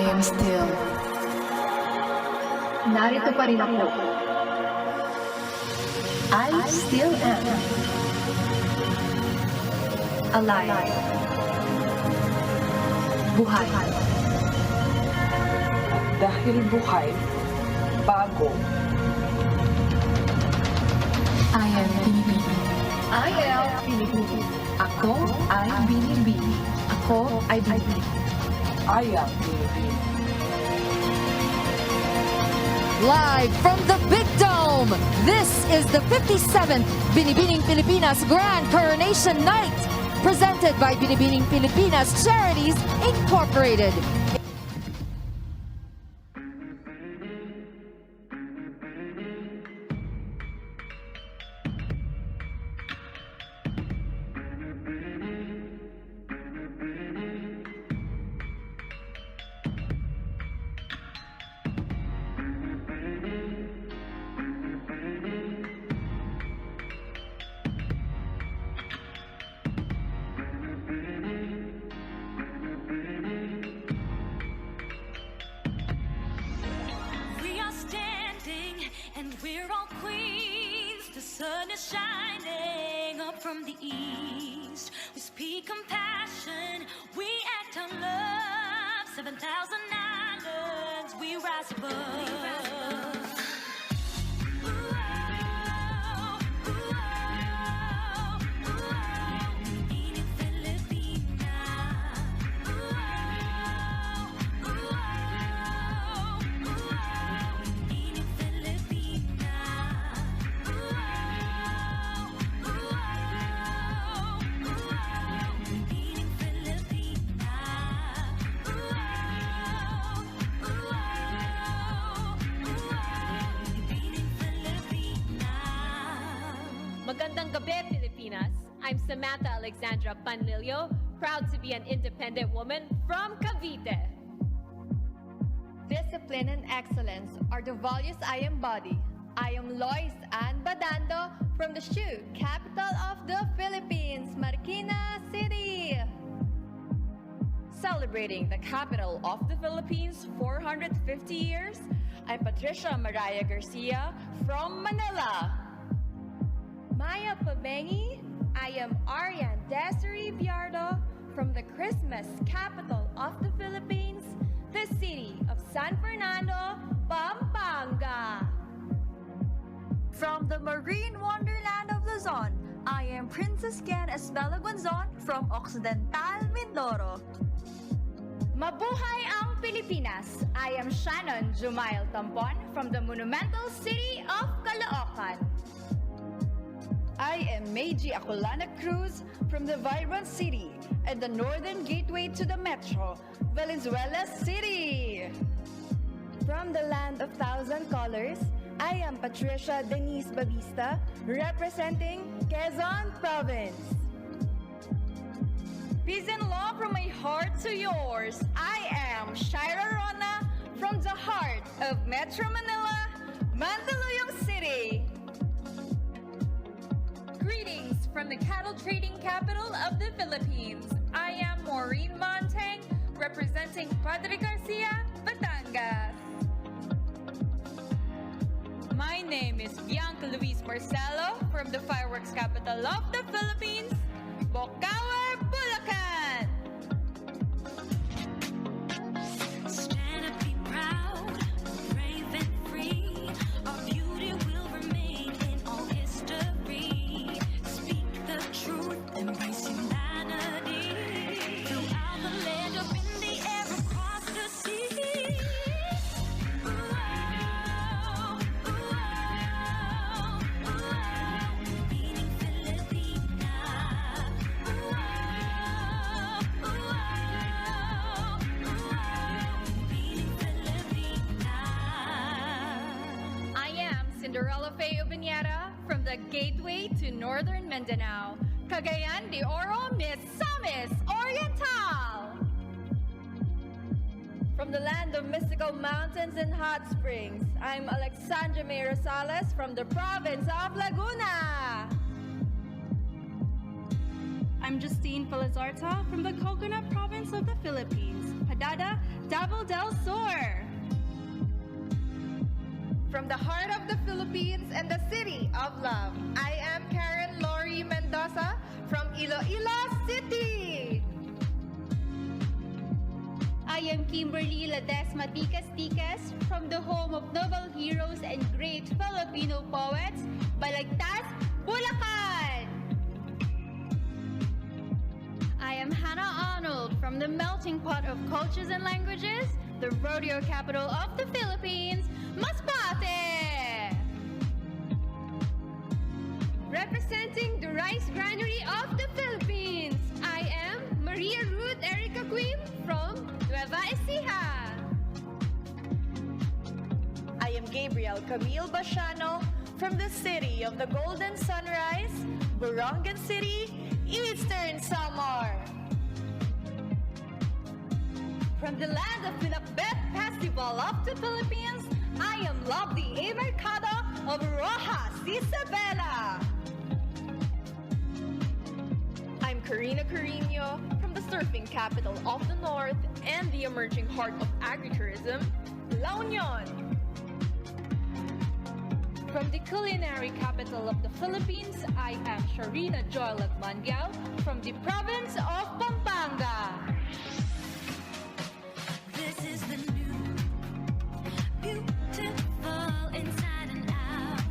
am still. Narito pa rin ako. I still am. Alive. Buhay. Dahil buhay, bago. I am Binibining. I am Binibining. Ako ay Binibining. Ako ay Binibining. I am Binibining. Live from the Big Dome, this is the 57th Binibining Pilipinas Grand Coronation Night, presented by Binibining Pilipinas Charities Incorporated. And we're all queens. The sun is shining up from the east. We speak compassion, we act on love. 7,000 islands, we rise above. Magandang gabi, Pilipinas. I'm Samantha Alexandra Panlilio, proud to be an independent woman from Cavite. Discipline and excellence are the values I embody. I am Lois Ann Badando from the shoe capital of the Philippines, Marikina City. Celebrating the capital of the Philippines 450 years, I'm Patricia Mariah Garcia from Manila. Maya Pabengi, I am Arian Desiree Biardo from the Christmas capital of the Philippines, the city of San Fernando, Pampanga. From the marine wonderland of Luzon, I am Princess Ken Estela Gonzon from Occidental Mindoro. Mabuhay ang Pilipinas! I am Shannon Jumail Tampon from the monumental city of Caloocan. I am Meiji Acolana Cruz from the vibrant city and the northern gateway to the metro, Valenzuela City. From the land of thousand colors, I am Patricia Denise Babista, representing Quezon Province. Peace and love from my heart to yours. I am Shaira Rona from the heart of Metro Manila, Mandaluyong City. Greetings from the cattle trading capital of the Philippines. I am Maureen Montang, representing Padre Garcia, Batangas. My name is Bianca Luis Marcelo from the fireworks capital of the Philippines, Bocaue, Bulacan. Stand up, be proud, brave and free. Our beauty will remain in all history. Speak the truth, embrace humanity. Throughout the land, up in the air, across the sea. Binibining Pilipinas. Binibining Pilipinas. I am Cinderella Faye Ubiñera from the gateway to Northern Mindanao, Cagayan de Oro, Misamis Oriental. From the land of mystical mountains and hot springs, I'm Alexandra May Rosales from the province of Laguna. I'm Justine Pelizarta from the Coconut Province of the Philippines, Padada, Davao del Sur. From the heart of the Philippines and the city of love, I am Karen Lori Mendoza from Iloilo City. I am Kimberly Ladesma Ticas from the home of noble heroes and great Filipino poets, Balagtas, Bulacan. I am Hannah Arnold from the melting pot of cultures and languages, the rodeo capital of the Philippines, Masbate. Representing the rice granary of the Philippines, I am Maria Ruth Erica Quim from Nueva Ecija. I am Gabriel Camille Bashano from the city of the Golden Sunrise, Borongan City, Eastern Samar. From the land of Pinakbet Festival of the Philippines, I am Lovely A. Mercado of Rojas, Isabela. I'm Karina Carino from the surfing capital of the North and the emerging heart of agritourism, La Union. From the culinary capital of the Philippines, I am Sharina Joylet Mangyao from the province of Pampanga. This is the new, beautiful inside and out.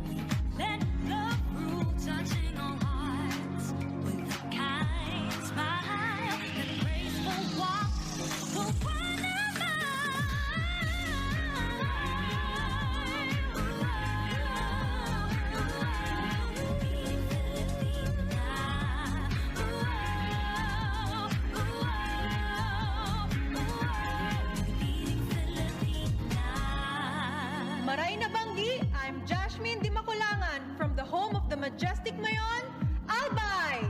We let love rule, touching our hearts with a kind smile and graceful walk. The one of Maray na Banggi, I'm Jasmine Di Makulangan from the home of the majestic Mayon, Albay.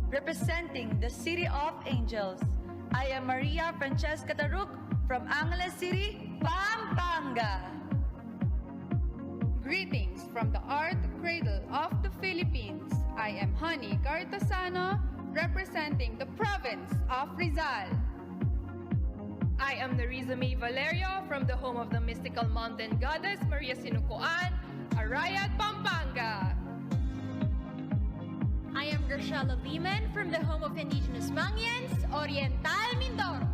Representing the City of Angels, I am Maria Francesca Taruk from Angeles City, Pampanga. Greetings from the art cradle of the Philippines. I am Honey Cartasano, representing the province of Rizal. I am Nerissa May Valerio from the home of the mystical mountain goddess Maria Sinukuan, Arayat, Pampanga. I am Gershela Lehman from the home of indigenous Mangyans, Oriental, Mindoro.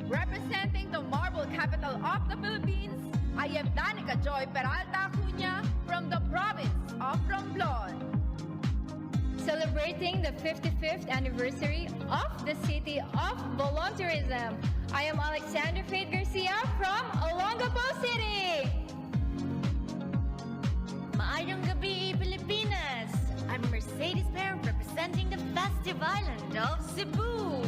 Representing the marble capital of the Philippines, I am Danica Joy Peralta Acuña from the province of Romblon. Celebrating the 55th anniversary of the city of volunteerism, I am Alexander Faith Garcia from Olongapo City. Maayong gabi, Pilipinas! I'm Mercedes Perm representing the festive island of Cebu.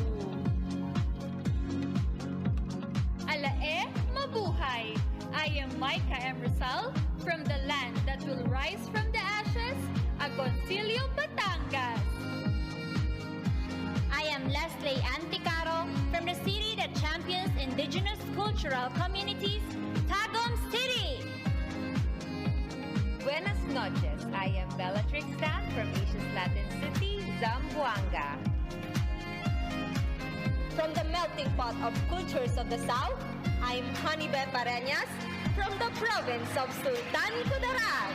Alae, mabuhay! I am Micah M. Rizal from the land that will rise from the ashes, Agoncillo, Batangas. I am Leslie Anticaro from the city that champions indigenous cultural communities, Tagum City. Buenas noches. I am Bellatrix Tan from Asia's Latin City, Zamboanga. From the melting pot of cultures of the South, I'm Honeybeth Pareñas from the province of Sultan Kudarat.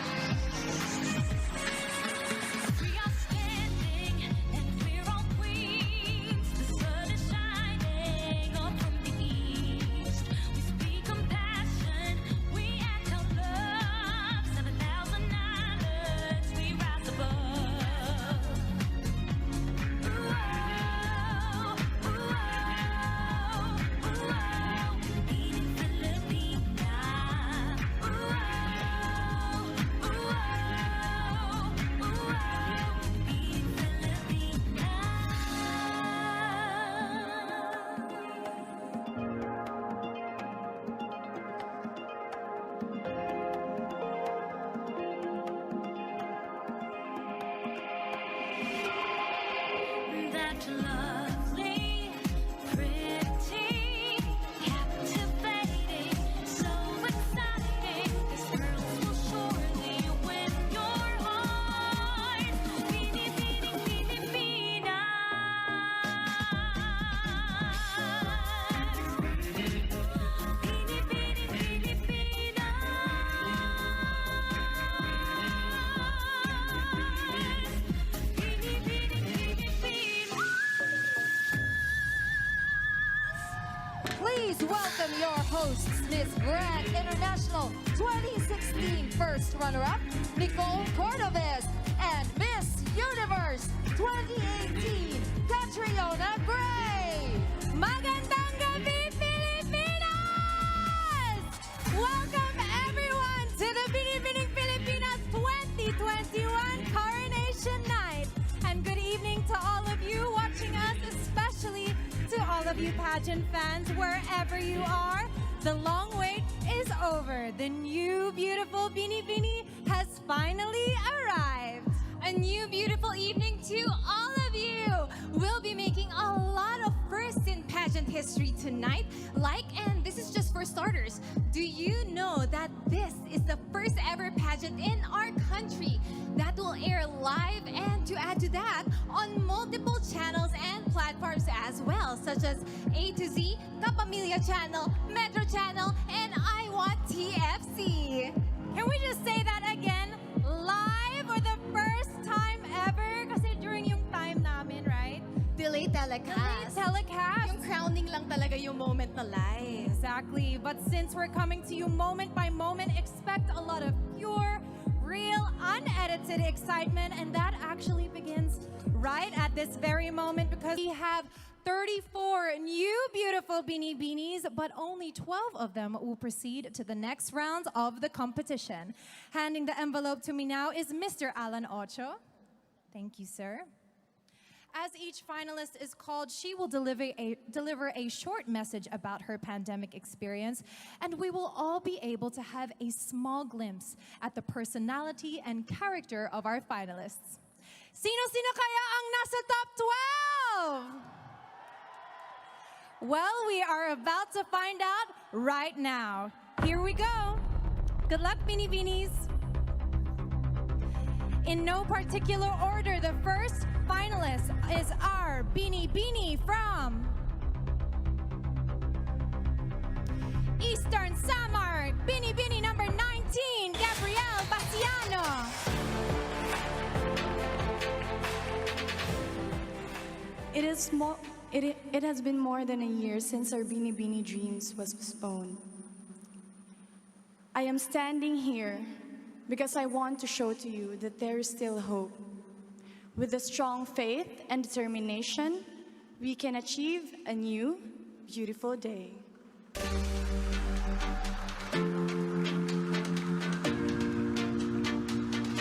We are standing and we're all queens. The sun is shining up from the east. We speak compassion, we act out love. 7,000 islands, we rise above. Binibining Pilipinas. That lovely, pretty, captivating, so exciting. These girls will surely win your heart. Binibining Pilipinas. Please welcome your hosts, Miss Grand International 2016 first runner-up, Nicole Cordovez, and Miss Universe 2018, Catriona Gray. Magandang gabi, Pilipinas! Welcome everyone to the Binibining Pilipinas 2021 Coronation Night. And good evening to all of you watching us, especially to all of you pageant fans, wherever you are. The long wait is over. The new beautiful Binibini has finally arrived. A new beautiful evening to all of you. We'll be making a lot of firsts in pageant history tonight. And this is just for starters, do you know that this is the first ever pageant in our country that will air live, and to add to that, on multiple channels and platforms as well, such as A to Z, Kapamilya Channel, Metro Channel, and I Want TFC. Can we just say that again? Live for the first time ever? Kasi during yung time namin, right? Delayed telecast. Telecast. Yung crowning lang talaga yung moment na live. Exactly. But since we're coming to you moment by moment, expect a lot of pure, real, unedited excitement. And that actually begins right at this very moment, because we have 34 new beautiful Binibinis, but only 12 of them will proceed to the next round of the competition. Handing the envelope to me now is Mr. Alan Ocho. Thank you, sir. As each finalist is called, she will deliver a short message about her pandemic experience, and we will all be able to have a small glimpse at the personality and character of our finalists. Sino-sino kaya ang nasa top 12? Well, we are about to find out right now. Here we go. Good luck, Binibinis. In no particular order, the first finalist is our Binibini from Eastern Samar, Binibini number 19, Gabrielle Basiano. It has been more than a year since our Binibini Dreams was postponed. I am standing here because I want to show to you that there is still hope. With a strong faith and determination, we can achieve a new, beautiful day.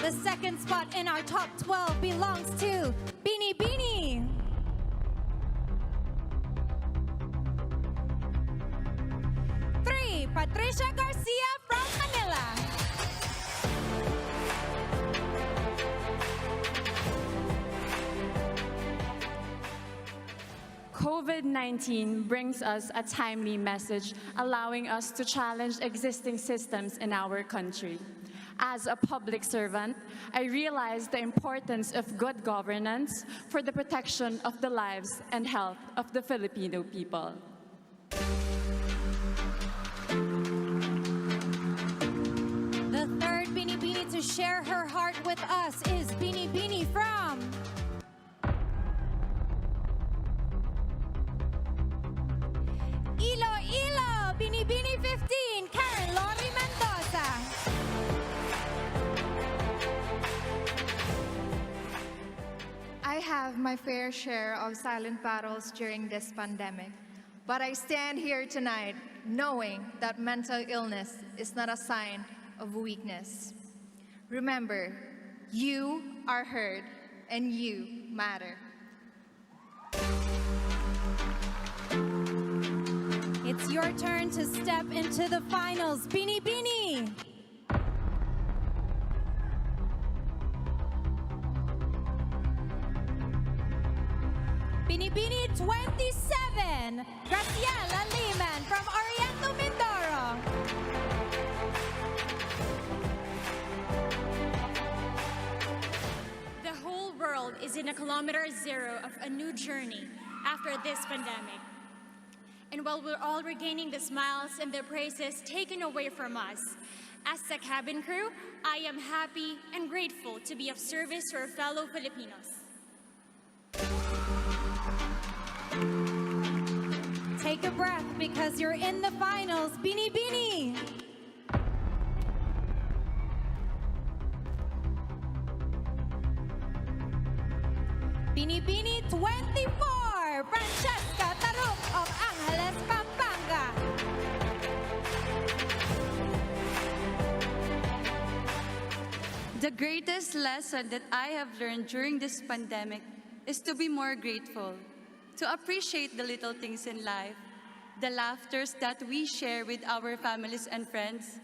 The second spot in our top 12 belongs to Binibini. Patricia Garcia from Manila. COVID-19 brings us a timely message, allowing us to challenge existing systems in our country. As a public servant, I realize the importance of good governance for the protection of the lives and health of the Filipino people. The third Binibini to share her heart with us is Binibini from Iloilo, Binibini 15, Karen Lori Mendoza. I have my fair share of silent battles during this pandemic, but I stand here tonight knowing that mental illness is not a sign of weakness. Remember, you are heard and you matter. It's your turn to step into the finals, Binibini. Binibini 27, Graciela Liman from Oriental Mindoro. The whole world is in a kilometer zero of a new journey after this pandemic. And while we're all regaining the smiles and the praises taken away from us, as a cabin crew, I am happy and grateful to be of service to our fellow Filipinos. take a breath because you're in the finals. Binibini! Binibini 24, Francesca Taruk of Angeles, Pampanga. The greatest lesson that I have learned during this pandemic is to be more grateful, to appreciate the little things in life, the laughters that we share with our families and friends.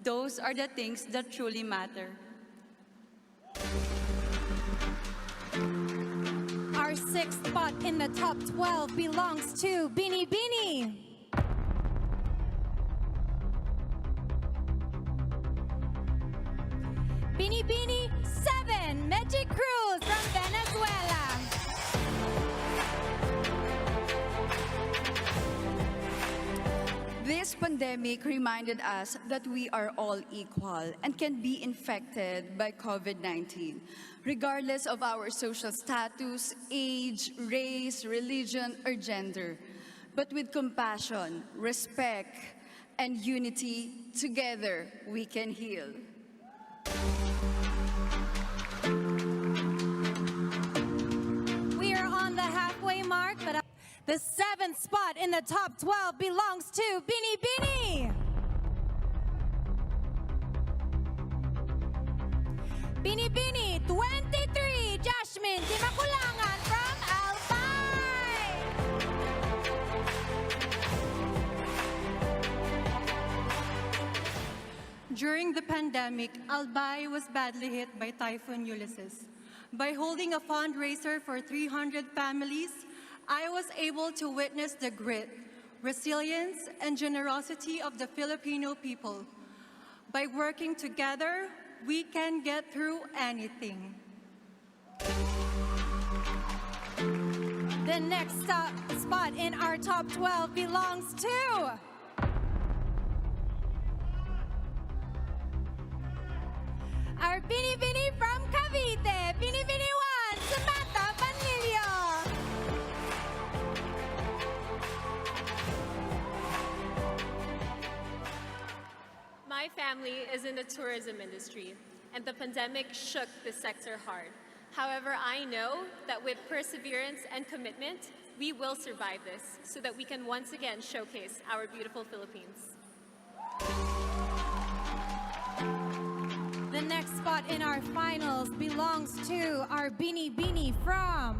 Those are the things that truly matter. Our sixth spot in the top 12 belongs to Binibini. Binibini 7, Magic Cruz from Venezuela. This pandemic reminded us that we are all equal and can be infected by COVID-19, regardless of our social status, age, race, religion, or gender. But with compassion, respect, and unity, together we can heal. We are on the halfway mark, but the seventh spot in the top 12 belongs to Binibini. Binibini 23, Jasmine Timakulangan from Albay. During the pandemic, Albay was badly hit by Typhoon Ulysses. By holding a fundraiser for 300 families, I was able to witness the grit, resilience, and generosity of the Filipino people. By working together, we can get through anything. The next spot in our top 12 belongs to our Binibini from Cavite, Binibini 1, Samantha Panlilio. My family is in the tourism industry, and the pandemic shook the sector hard. However, I know that with perseverance and commitment, we will survive this so that we can once again showcase our beautiful Philippines. The next spot in our finals belongs to our Binibini from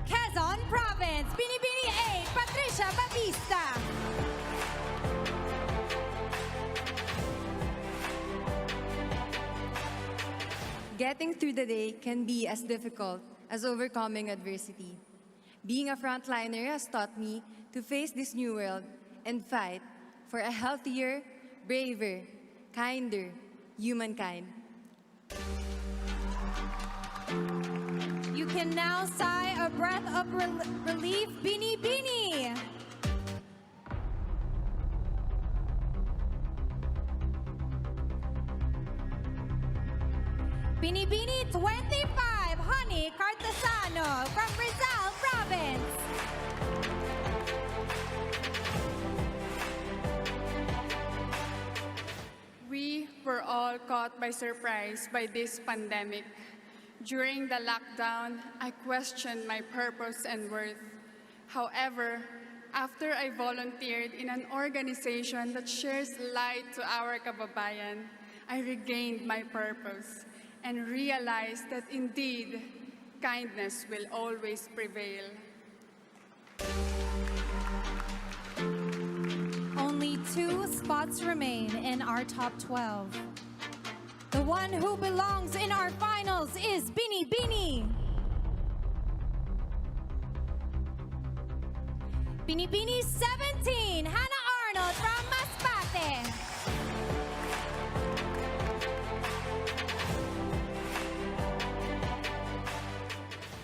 Quezon Province, Binibini 8, Patricia Batista. Getting through the day can be as difficult as overcoming adversity. Being a frontliner has taught me to face this new world and fight for a healthier, braver, kinder humankind. You can now sigh a breath of relief, Binibini. Binibini 25, Honey Cartasano from Rizal Province. We were all caught by surprise by this pandemic. During the lockdown, I questioned my purpose and worth. However, after I volunteered in an organization that shares light to our kababayan, I regained my purpose and realized that indeed, kindness will always prevail. Only 2 spots remain in our top 12. The one who belongs in our finals is Binibini. Binibini 17, Hannah Arnold from Masbate.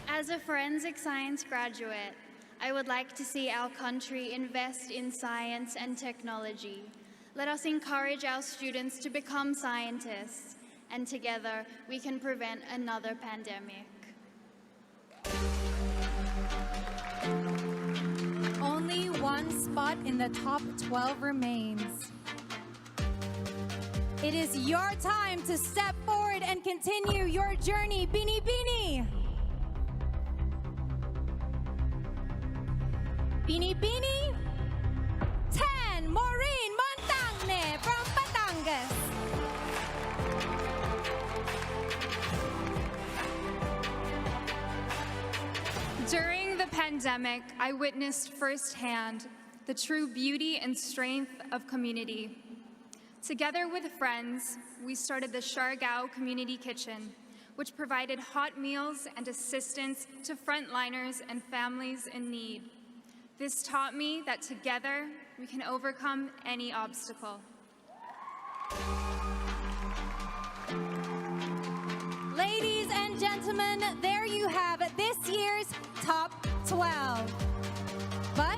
As a forensic science graduate, I would like to see our country invest in science and technology. Let us encourage our students to become scientists, and together we can prevent another pandemic. Only one spot in the top 12 remains. It is your time to step forward and continue your journey, Binibini. Binibini 10, Maureen Montagne from Batangas. During the pandemic, I witnessed firsthand the true beauty and strength of community. Together with friends, we started the Siargao Community Kitchen, which provided hot meals and assistance to frontliners and families in need. This taught me that together, we can overcome any obstacle. Ladies and gentlemen, there you have it, this year's top 12. But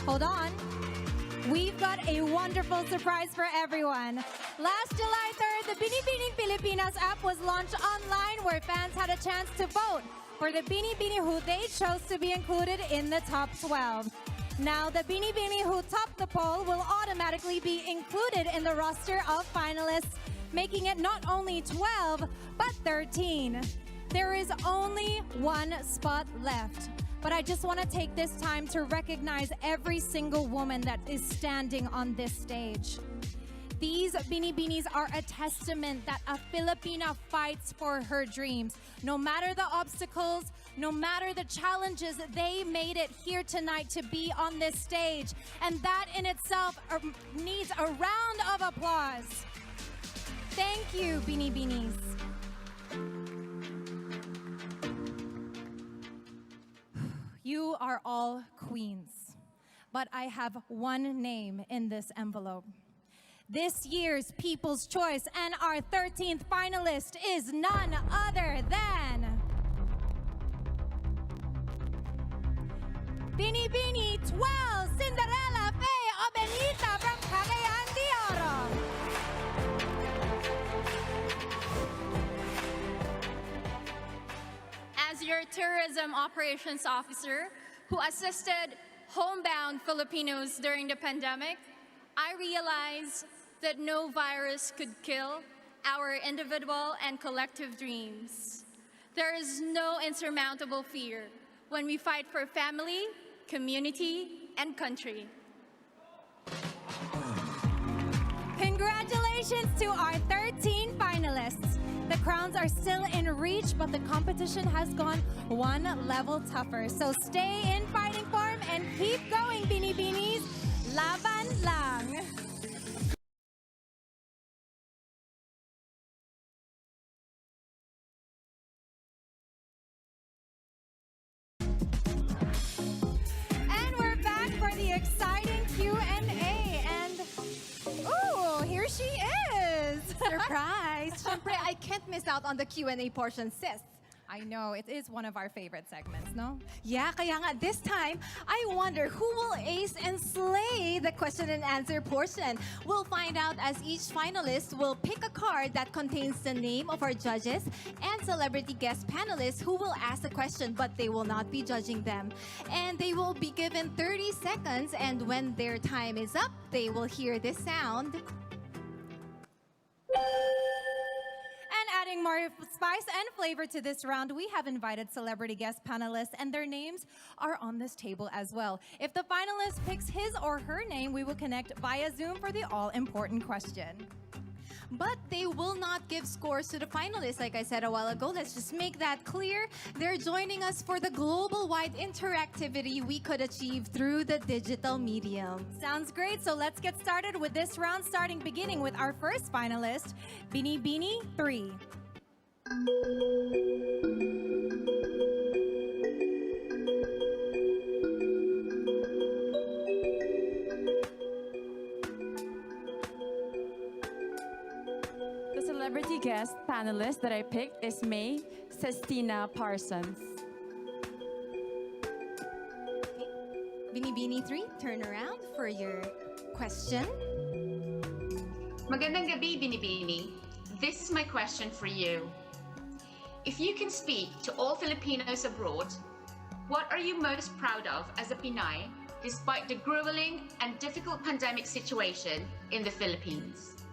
hold on, we've got a wonderful surprise for everyone. Last July 3rd, the Binibining Pilipinas app was launched online where fans had a chance to vote for the Binibini who they chose to be included in the top 12. Now, the Binibini who topped the poll will automatically be included in the roster of finalists, making it not only 12, but 13. There is only one spot left. But I just want to take this time to recognize every single woman that is standing on this stage. These Binibinis are a testament that a Filipina fights for her dreams. No matter the obstacles, no matter the challenges, they made it here tonight to be on this stage. And that in itself needs a round of applause. Thank you, Binibinis. You are all queens, but I have one name in this envelope. This year's People's Choice and our 13th finalist is none other than Binibini 12, Cinderella Faye Obenita from Cagayan de Oro. As your tourism operations officer who assisted homebound Filipinos during the pandemic, I realized that no virus could kill our individual and collective dreams. There is no insurmountable fear when we fight for family, community, and country. Congratulations to our 13 finalists. The crowns are still in reach, but the competition has gone one level tougher. So stay in fighting form and keep going, Binibinis. Laban lang. And we're back for the exciting Q&A. And, ooh, here she is. Surprise! Syempre, I can't miss out on the Q&A portion, sis. I know, it is one of our favorite segments, no? Yeah, kaya nga this time, I wonder who will ace and slay the question and answer portion. We'll find out as each finalist will pick a card that contains the name of our judges and celebrity guest panelists who will ask the question, but they will not be judging them. And they will be given 30 seconds, and when their time is up, they will hear this sound. And adding more spice and flavor to this round, we have invited celebrity guest panelists, and their names are on this table as well. If the finalist picks his or her name, we will connect via Zoom for the all-important question. But they will not give scores to the finalists, like I said a while ago. Let's just make that clear. They're joining us for the global-wide interactivity we could achieve through the digital medium. Sounds great. So let's get started with this round, beginning with our first finalist, Binibini 3. Celebrity guest panelist that I picked is May Sestina Parsons. Binibini 3, turn around for your question. Magandang gabi, Binibini. This is my question for you. If you can speak to all Filipinos abroad, what are you most proud of as a Pinay despite the grueling and difficult pandemic situation in the Philippines?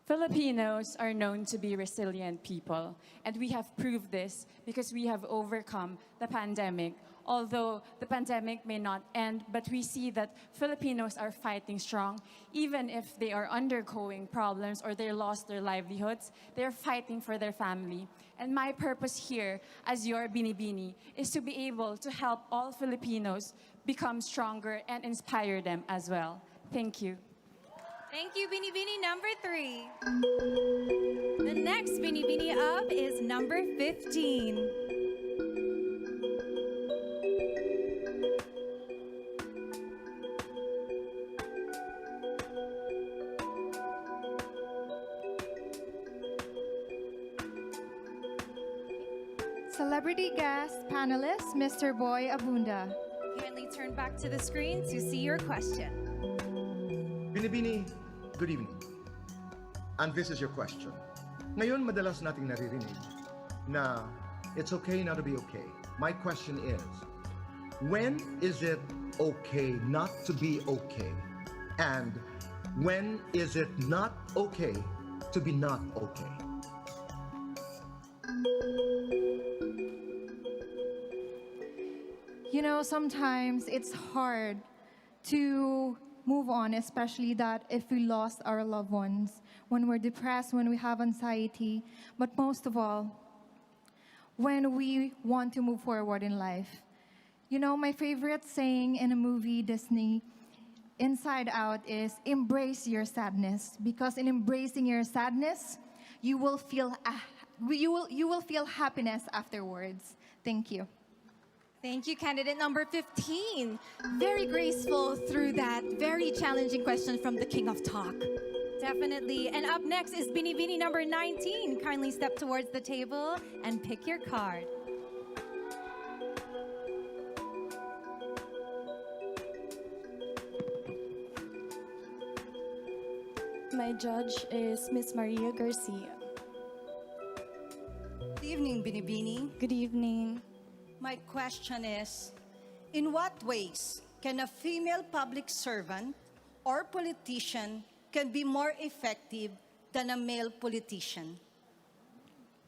Filipinos are known to be resilient people, and we have proved this because we have overcome the pandemic. Although the pandemic may not end, but we see that Filipinos are fighting strong. Even if they are undergoing problems or they lost their livelihoods, they're fighting for their family. And my purpose here as your Binibini is to be able to help all Filipinos become stronger and inspire them as well. Thank you. Thank you, Binibini number 3. The next Binibini up is number 15. Celebrity guest panelist, Mr. Boy Abunda. Kindly turn back to the screen to see your question. Binibini, good evening. And this is your question. Ngayon, madalas nating naririnig na it's okay not to be okay. My question is, when is it okay not to be okay? And when is it not okay to be not okay? You know, sometimes it's hard to move on, especially that if we lost our loved ones, when we're depressed, when we have anxiety, but most of all, when we want to move forward in life. You know, my favorite saying in a movie, Disney, Inside Out, is embrace your sadness, because in embracing your sadness, you will feel happiness afterwards. Thank you. Thank you, candidate number 15. Very graceful through that very challenging question from the King of Talk. Definitely. And up next is Binibini number 19. Kindly step towards the table and pick your card. My judge is Miss Maria Garcia. Good evening, Binibini. Good evening. My question is, in what ways can a female public servant or politician can be more effective than a male politician?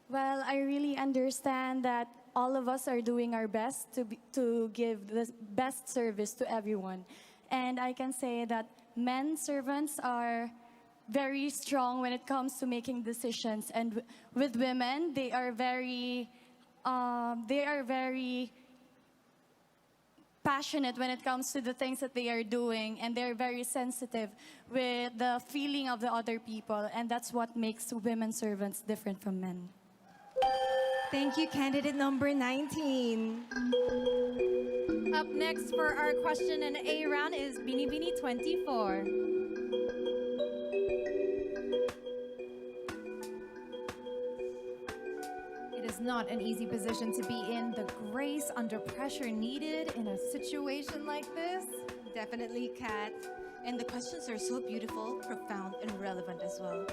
Well, I really understand that all of us are doing our best to give the best service to everyone. And I can say that men servants are very strong when it comes to making decisions. And with women, they are very passionate when it comes to the things that they are doing, and they're very sensitive with the feeling of the other people, and that's what makes women servants different from men. Thank you, candidate number 19. Up next for our question and A round is Binibini 24. It is not an easy position to be in. The grace under pressure needed in a situation like this. Definitely, Kat. And the questions are so beautiful, profound, and relevant as well.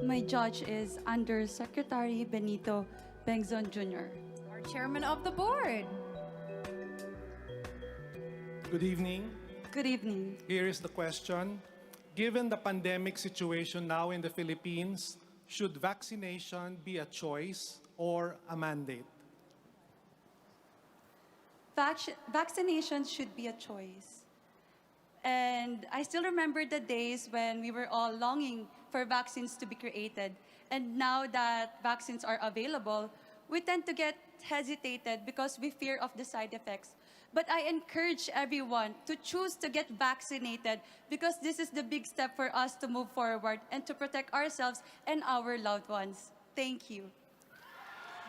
My judge is Undersecretary Benito Bengzon Jr., our chairman of the board. Good evening. Good evening. Here is the question. Given the pandemic situation now in the Philippines, should vaccination be a choice or a mandate? Vaccination should be a choice. And I still remember the days when we were all longing for vaccines to be created. And now that vaccines are available, we tend to get hesitated because we fear of the side effects. But I encourage everyone to choose to get vaccinated because this is the big step for us to move forward and to protect ourselves and our loved ones. Thank you.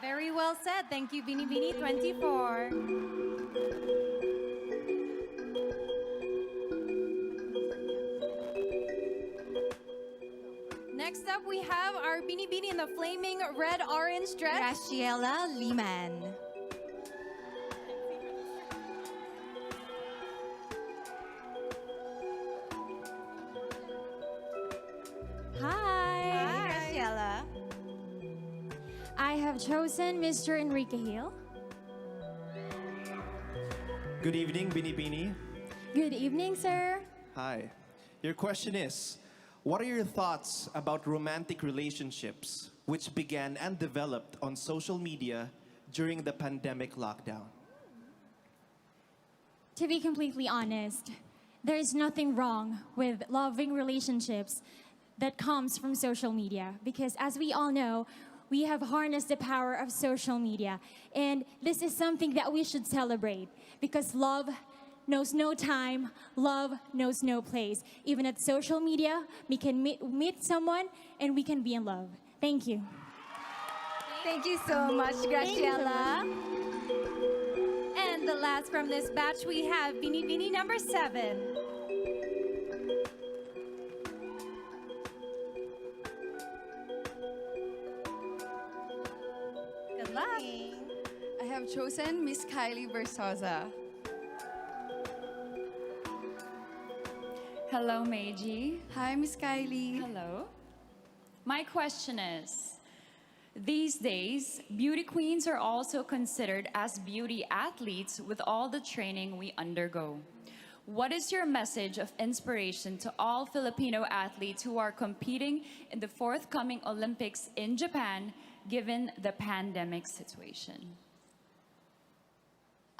Very well said. Thank you, Binibini 24. Next up, we have our Binibini in the flaming red-orange dress, Graciela Liman. Hi, Graciela. I have chosen Mr. Enrique Hill. Good evening, Binibini. Good evening, sir. Hi. Your question is, what are your thoughts about romantic relationships which began and developed on social media during the pandemic lockdown? To be completely honest, there is nothing wrong with loving relationships that comes from social media because as we all know, we have harnessed the power of social media. And this is something that we should celebrate because love knows no time, love knows no place. Even at social media, we can meet someone and we can be in love. Thank you. Thank you so much, Graciela. And the last from this batch, we have Binibini number 7. Good luck. I have chosen Miss Kylie Versosa. Hello, Meiji. Hi, Miss Kylie. Hello. My question is, these days, beauty queens are also considered as beauty athletes with all the training we undergo. What is your message of inspiration to all Filipino athletes who are competing in the forthcoming Olympics in Japan, given the pandemic situation?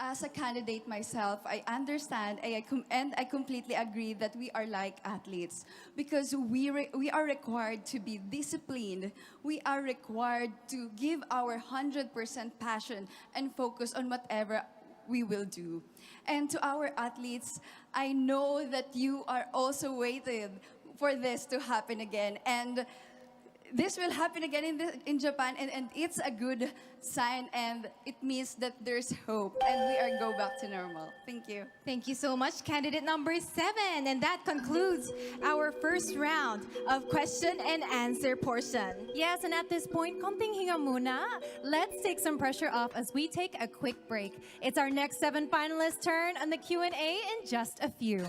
As a candidate myself, I understand and I completely agree that we are like athletes because we are required to be disciplined. We are required to give our 100% passion and focus on whatever we will do. And to our athletes, I know that you are also waiting for this to happen again. And this will happen again in Japan, and it's a good sign, and it means that there's hope, and we are go back to normal. Thank you. Thank you so much, candidate number 7. And that concludes our first round of question and answer portion. Yes, and at this point, konting hinga muna. Let's take some pressure off as we take a quick break. It's our next 7 finalists' turn on the Q&A in just a few.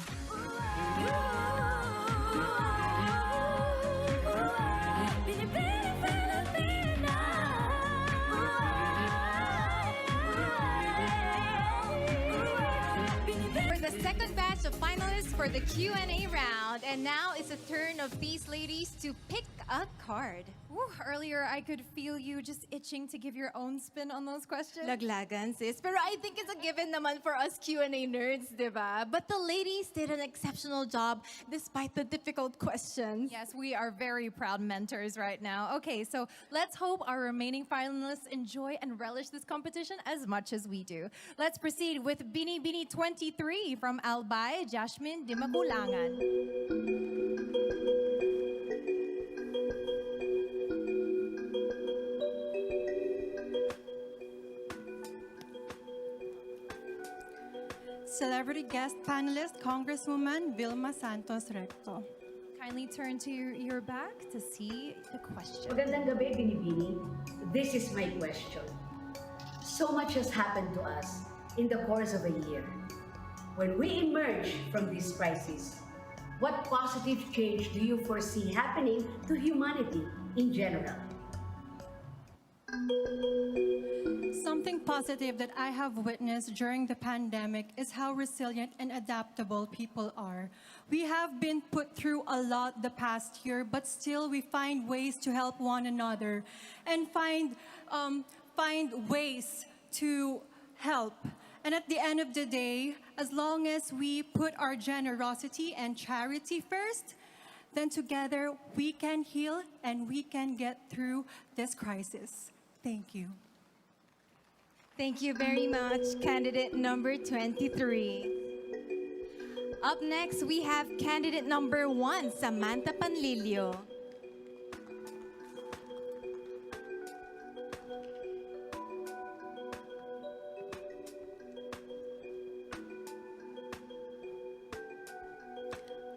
The second batch of finalists for the Q&A round. And now it's the turn of these ladies to pick a card. Ooh, earlier, I could feel you just itching to give your own spin on those questions. Laglagan, sis. Pero I think it's a given naman for us Q&A nerds, diba? But the ladies did an exceptional job despite the difficult questions. Yes, we are very proud mentors right now. Okay, so let's hope our remaining finalists enjoy and relish this competition as much as we do. Let's proceed with Binibining 23 from Albay, Jasmine Dimagulangan. Celebrity guest panelist, Congresswoman Vilma Santos Recto. Kindly turn to your back to see the question. Magandang gabi, Binibini. This is my question. So much has happened to us in the course of a year. When we emerge from this crisis, what positive change do you foresee happening to humanity in general? Something positive that I have witnessed during the pandemic is how resilient and adaptable people are. We have been put through a lot the past year, but still we find ways to help one another and find ways to help. And at the end of the day, as long as we put our generosity and charity first, then together we can heal and we can get through this crisis. Thank you. Thank you very much, candidate number 23. Up next, we have candidate number 1, Samantha Panlilio.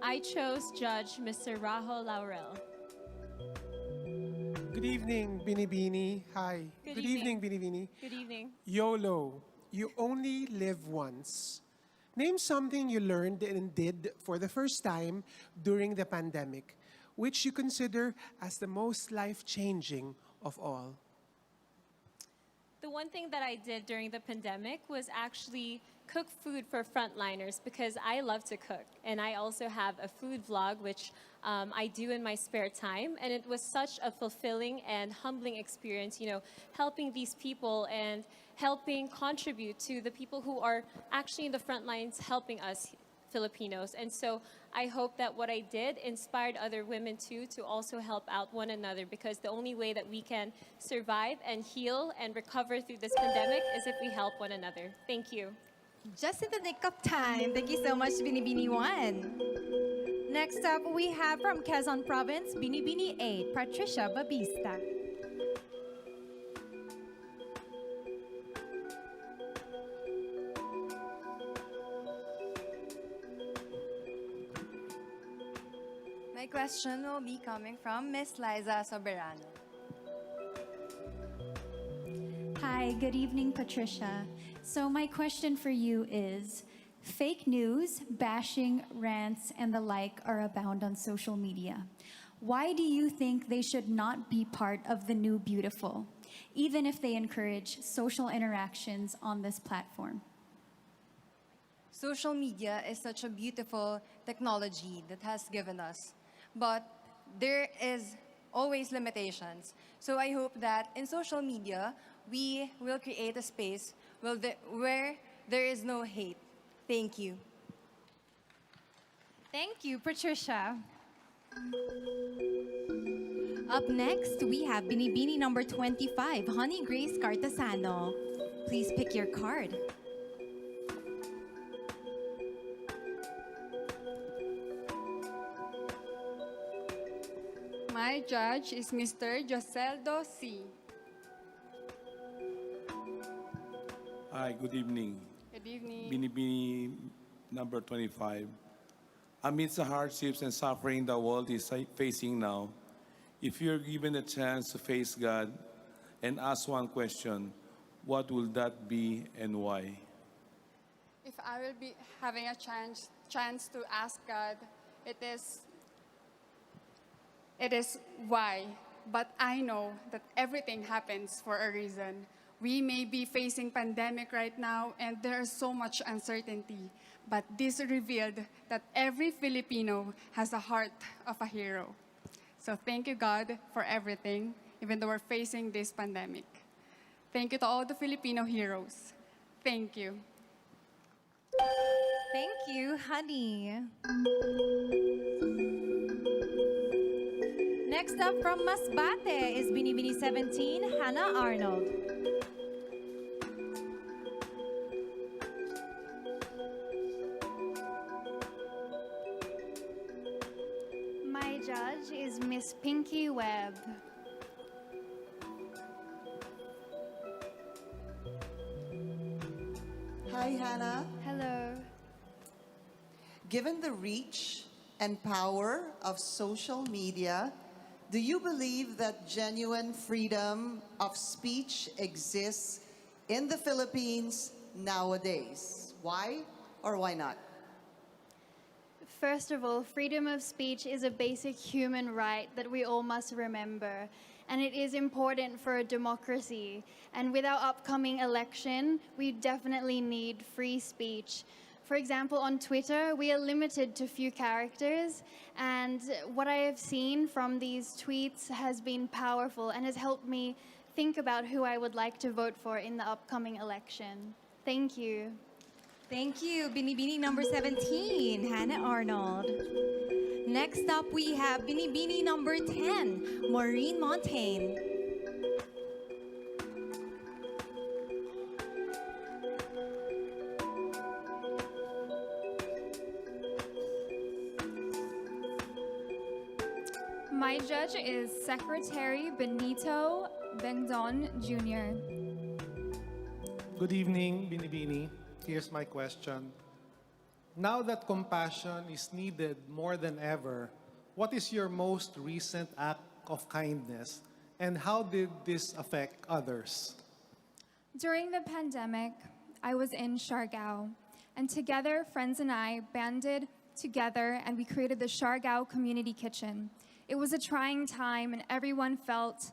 I chose Judge Mr. Rahul Laurel. Good evening, Binibini. Hi. Good evening, evening. Binibini. Good evening. YOLO. You only live once. Name something you learned and did for the first time during the pandemic, which you consider as the most life-changing of all. the one thing that I did during the pandemic was actually cook food for frontliners because I love to cook. And I also have a food vlog, which I do in my spare time. And it was such a fulfilling and humbling experience, you know, helping these people and helping contribute to the people who are actually in the front lines helping us Filipinos. And so I hope that what I did inspired other women too to also help out one another, because the only way that we can survive and heal and recover through this pandemic is if we help one another. Thank you. Just in the nick of time. Thank you so much, Binibini 1. Next up, we have from Quezon Province, Binibini 8, Patricia Babista. My question will be coming from Miss Liza Soberano. Hi, good evening, Patricia. So my question for you is, fake news, bashing, rants, and the like are abound on social media. Why do you think they should not be part of the new beautiful, even if they encourage social interactions on this platform? Social media is such a beautiful technology that has given us, but there is always limitations. So I hope that in social media, we will create a space where there is no hate. Thank you. Thank you, Patricia. Up next, we have Binibini number 25, Honey Grace Cartasano. Please pick your card. My judge is Mr. Joseldo C. Hi, good evening. Good evening. Binibini number 25. Amidst the hardships and suffering the world is facing now, if you're given a chance to face God and ask one question, what will that be and why? If I will be having a chance to ask God, it is why. But I know that everything happens for a reason. We may be facing pandemic right now and there is so much uncertainty, but this revealed that every Filipino has a heart of a hero. So thank you, God, for everything, even though we're facing this pandemic. Thank you to all the Filipino heroes. Thank you. Thank you, honey. Next up from Masbate is Binibini 17, Hannah Arnold. My judge is Miss Pinky Webb. Hi, Hannah. Hello. Given the reach and power of social media, do you believe that genuine freedom of speech exists in the Philippines nowadays? Why or why not? First of all, freedom of speech is a basic human right that we all must remember. And it is important for a democracy. And with our upcoming election, we definitely need free speech. For example, on Twitter, we are limited to few characters. And what I have seen from these tweets has been powerful and has helped me think about who I would like to vote for in the upcoming election. Thank you. Thank you, Binibini number 17, Hannah Arnold. Next up, we have Binibini number 10, Maureen Montaigne. My judge is Secretary Benito Bengdon Jr. Good evening, Binibini. Here's my question. Now that compassion is needed more than ever, what is your most recent act of kindness, and how did this affect others? During the pandemic, I was in Siargao, and together, friends and I banded together and we created the Siargao Community Kitchen. It was a trying time and everyone felt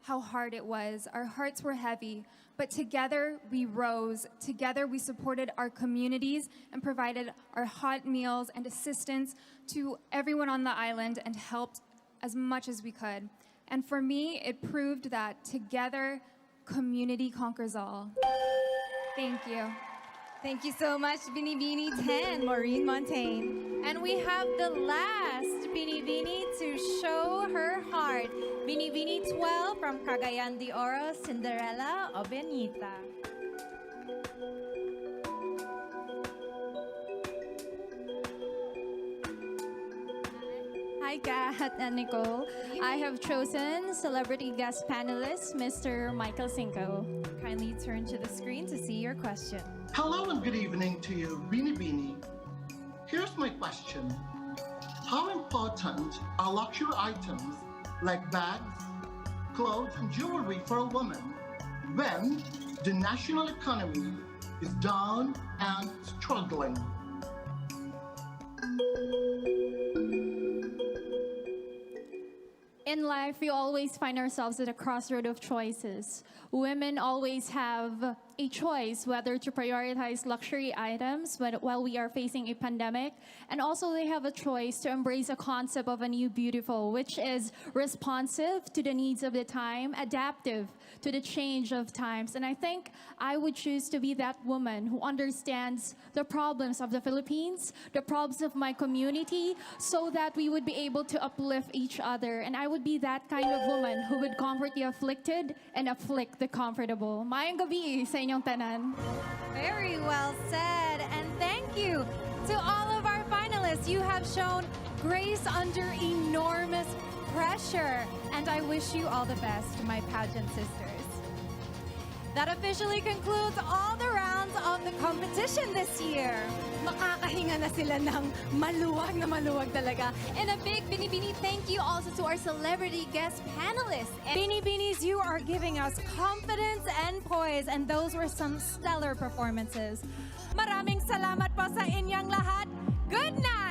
how hard it was. Our hearts were heavy, but together we rose. Together we supported our communities and provided our hot meals and assistance to everyone on the island and helped as much as we could. And for me, it proved that together, community conquers all. Thank you. Thank you so much, Binibini 10, Maureen Montaigne. And we have the last Binibini to show her heart. Binibini 12 from Cagayan de Oro, Cinderella Obenita. Hi, Kat and Nicole. I have chosen celebrity guest panelist, Mr. Michael Cinco. Kindly turn to the screen to see your question. Hello and good evening to you, Binibining. Here's my question. How important are luxury items like bags, clothes, and jewelry for a woman when the national economy is down and struggling? In life, we always find ourselves at a crossroad of choices. Women always have a choice whether to prioritize luxury items while we are facing a pandemic, and also they have a choice to embrace a concept of a new beautiful, which is responsive to the needs of the time, adaptive to the change of times. And I think I would choose to be that woman who understands the problems of the Philippines, the problems of my community, so that we would be able to uplift each other. And I would be that kind of woman who would comfort the afflicted and afflict the comfortable. Mayang gabi sa inyong tanan. Very well said. And thank you to all of our finalists. You have shown grace under enormous pressure. And I wish you all the best, my pageant sisters. That officially concludes all the rounds of the competition this year. Makakahinga na sila ng maluwag na maluwag talaga. And a big Binibini thank you also to our celebrity guest panelists. Binibinis, you are giving us confidence and poise, and those were some stellar performances. Maraming salamat po sa inyong lahat. Good night!